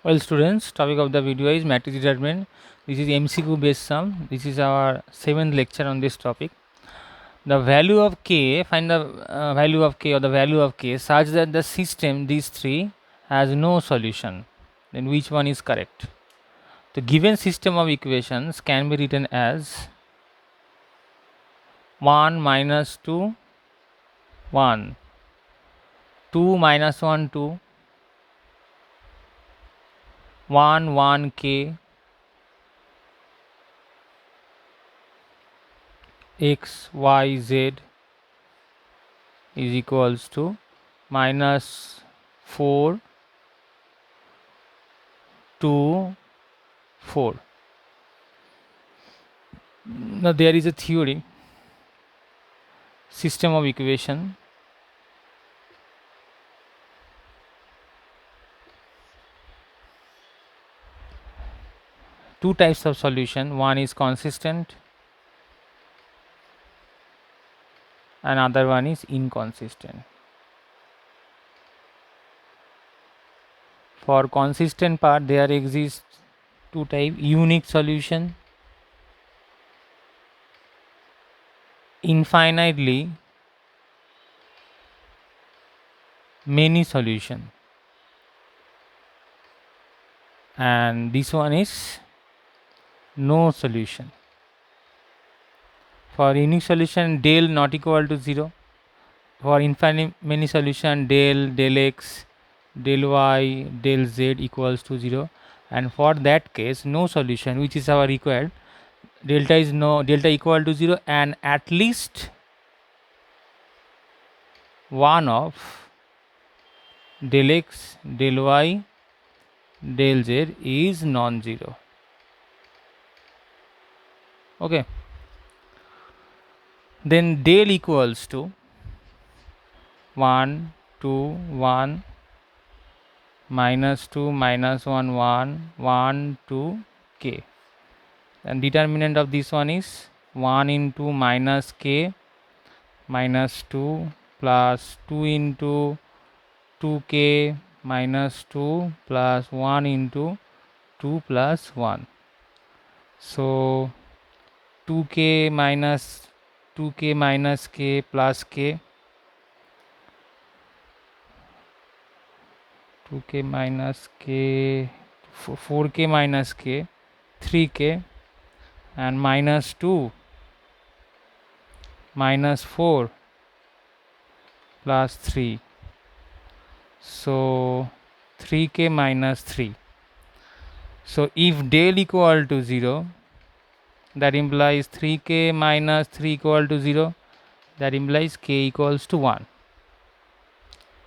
Well, students, topic of the video is matrix determinant. This is MCQ based sum. This is our 7th lecture on this topic. The value of k, find the value of k or the value of k such that the system, these three, has no solution. Then which one is correct? The given system of equations can be written as 1 minus 2, 1, 2 minus 1, 2, 1, 1 k, x, y, z is equals to minus 4, 2, 4. Now there is a theory, system of equation. Two types of solution. One is consistent, another one is inconsistent. For consistent part, there exists two type: unique solution, infinitely many solution, and this one is no solution. For unique solution, del not equal to 0. For infinite many solution, del x, del y, del z equals to 0. And for that case, no solution, which is our required, delta equal to 0, and at least one of del x, del y, del z is non-zero. Okay. Then del equals to 1, 2, 1, minus 2, minus 1, 1, 1, 2, k. And determinant of this one is 1 into minus k minus 2 plus 2 into 2k minus 2 plus 1 into 2 plus 1. So 2k minus k plus k, 2k minus k, 4k minus k, 3k, and minus 2 minus 4 plus 3. So 3k minus 3. So if del equal to 0, that implies 3k minus 3 equal to 0, that implies k equals to 1.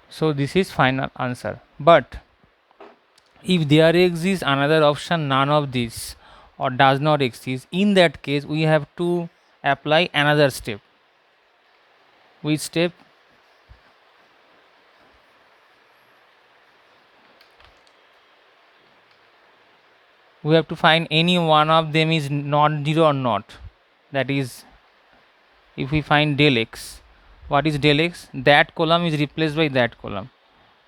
So this is final answer. But if there exists another option, none of this, or does not exist, in that case we have to apply another step. Which step? We have to find any one of them is non-zero or not. That is, if we find del x, what is del x? That column is replaced by that column.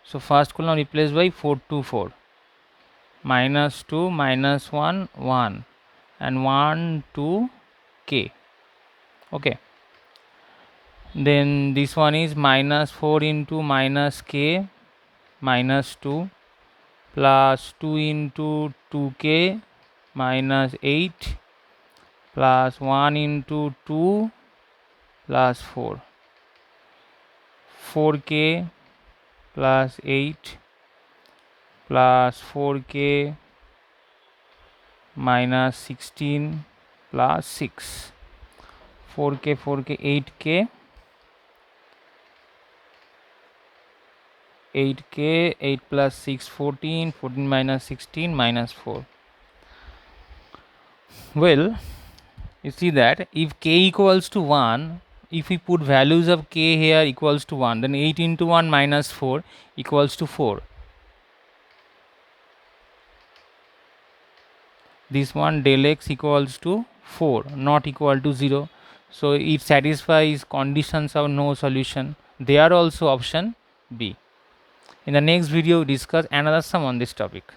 So first column replaced by 4, 2, 4, minus 2, minus 1, 1, and 1, 2, k. Okay. Then this one is minus 4 into minus k minus 2 plus 2 into 2k minus 8 plus 1 into 2 plus 4, 4k plus 8 plus 4k minus 16 plus 6, 4k, 8k, 8k, 8 plus 6, 14, 14 minus 16 minus 4. Well, you see that if k equals to 1, if we put values of k here equals to 1, then 8 into 1 minus 4 equals to 4. This one del x equals to 4, not equal to 0. So it satisfies conditions of no solution. They are also option B. In the next video, we discuss another sum on this topic.